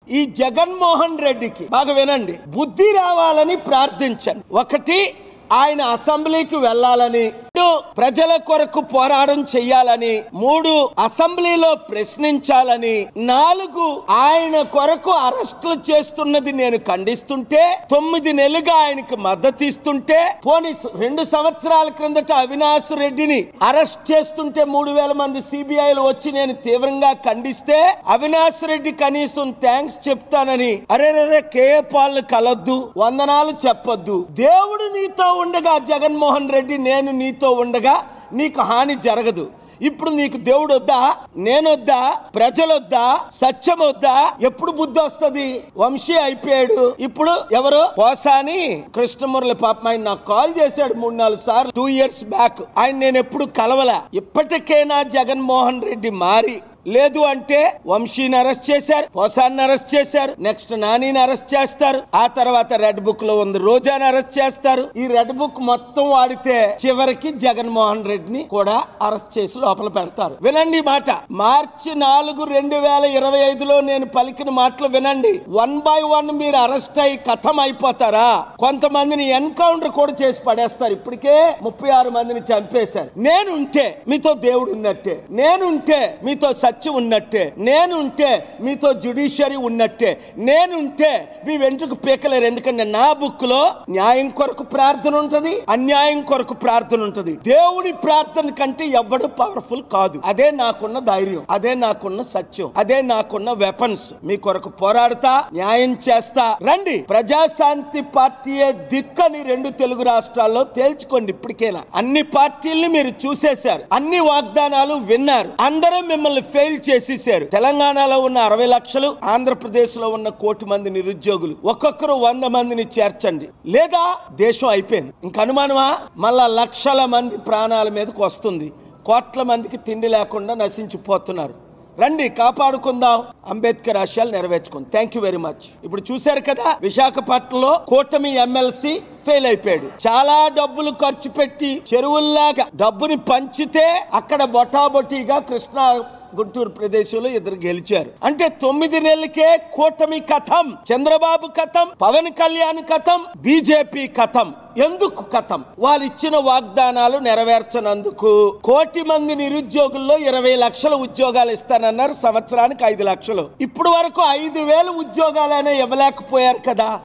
ఈ జగన్మోహన్ రెడ్డికి బాగా వినండి, బుద్ధి రావాలని ప్రార్థించండి. ఒకటి, ఆయన అసెంబ్లీకి వెళ్ళాలని, ప్రజల కొరకు పోరాటం చెయ్యాలని, 3 అసెంబ్లీలో ప్రశ్నించాలని, 4 ఆయన కొరకు అరెస్టులు చేస్తున్నది నేను ఖండిస్తుంటే, 9 నెలలుగా ఆయనకు మద్దతు ఇస్తుంటే, పోనీ 2 సంవత్సరాల క్రిందట అవినాష్ రెడ్డిని అరెస్ట్ చేస్తుంటే 3000 మంది సిబిఐలు వచ్చి నేను తీవ్రంగా ఖండిస్తే, అవినాష్ రెడ్డి కనీసం థ్యాంక్స్ చెప్తానని అరే కేఏ పాల్ కలొద్దు, వందనాలు చెప్పొద్దు, దేవుడు నీతో ఉండగా జగన్మోహన్ రెడ్డి నేను నీతో ఉండగా నీకు హాని జరగదు. ఇప్పుడు నీకు దేవుడు వద్దా, నేనొద్దా, ప్రజలొద్దా, సత్యం వద్దా? ఎప్పుడు బుద్ధి వస్తుంది? వంశీ అయిపోయాడు. ఇప్పుడు ఎవరు? పోసాని కృష్ణమురళి, పాపం ఆయన నాకు కాల్ చేశాడు 3-4 సార్లు 2 years బ్యాక్. ఆయన నేను ఎప్పుడు కలవలా. ఇప్పటికైనా జగన్మోహన్ రెడ్డి మారి, లేదు అంటే వంశీని అరెస్ట్ చేశారు, పోసాన్ని అరెస్ట్ చేశారు, నెక్స్ట్ నానిని అరెస్ట్ చేస్తారు, ఆ తర్వాత రెడ్ బుక్ లో ఉంది రోజాని అరెస్ట్ చేస్తారు. ఈ రెడ్ బుక్ మొత్తం వాడితే చివరికి జగన్మోహన్ రెడ్డిని కూడా అరెస్ట్ చేసి లోపల పెడతారు. వినండి మాట, మార్చి 4, 2025లో నేను పలికిన మాటలు వినండి. 1 by 1 మీరు అరెస్ట్ అయి కథం అయిపోతారా? కొంతమందిని ఎన్కౌంటర్ కూడా చేసి పడేస్తారు. ఇప్పటికే 36 మందిని చంపేశారు. నేనుంటే మీతో దేవుడు ఉన్నట్టే, నేనుంటే మీతో సత్యం ఉన్నట్టే, నేనుంటే మీతో జ్యుడిషియరీ ఉన్నట్టే, నేనుంటే మీ వెంట్రుకు పీకలేరు. ఎందుకంటే నా బుక్ లో న్యాయం కొరకు ప్రార్థన ఉంటది, అన్యాయం కొరకు ప్రార్థన ఉంటది. దేవుడి ప్రార్థన కంటే ఎవడు పవర్ఫుల్ కాదు. అదే నాకున్న ధైర్యం, అదే నాకున్న సత్యం, అదే నాకున్న వెపన్స్. మీ కొరకు పోరాడతా, న్యాయం చేస్తా. రండి, ప్రజాశాంతి పార్టీయే దిక్కని 2 తెలుగు రాష్ట్రాల్లో తేల్చుకోండి. ఇప్పటికైనా అన్ని పార్టీల్ని మీరు చూసేశారు, అన్ని వాగ్దానాలు విన్నారు, అందరూ మిమ్మల్ని ఫెయిల్ చేసేశారు. తెలంగాణలో ఉన్న 60 లక్షలు, ఆంధ్రప్రదేశ్ లో ఉన్న 1 కోటి మంది నిరుద్యోగులు, ఒక్కొక్కరు 100 మందిని చేర్చండి, లేదా దేశం అయిపోయింది. ఇంక అనుమానమా? మళ్ళా లక్షల మంది ప్రాణాల మీదకి వస్తుంది, కోట్ల మందికి తిండి లేకుండా నశించిపోతున్నారు. రండి, కాపాడుకుందాం, అంబేద్కర్ ఆశయాలు నెరవేర్చుకుందాం. Thank you very much. ఇప్పుడు చూశారు కదా, విశాఖపట్నంలో కూటమి ఎమ్మెల్సీ ఫెయిల్ అయిపోయాడు. చాలా డబ్బులు ఖర్చు పెట్టి చెరువుల్లాగా డబ్బుని పంచితే అక్కడ బొటాబొటీగా కృష్ణా గుంటూరు ప్రదేశంలో 2 గెలిచారు. అంటే 9 నెలలకే కూటమి కథం, చంద్రబాబు కథం, పవన్ కళ్యాణ్ కథం, బీజేపీ కథం. ఎందుకు కథం? వాళ్ళు ఇచ్చిన వాగ్దానాలు నెరవేర్చనందుకు. 1 కోటి మంది నిరుద్యోగుల్లో 20 లక్షల ఉద్యోగాలు ఇస్తానన్నారు, సంవత్సరానికి 5 లక్షలు. ఇప్పుడు వరకు 5,000 ఉద్యోగాలనే ఇవ్వలేకపోయారు కదా.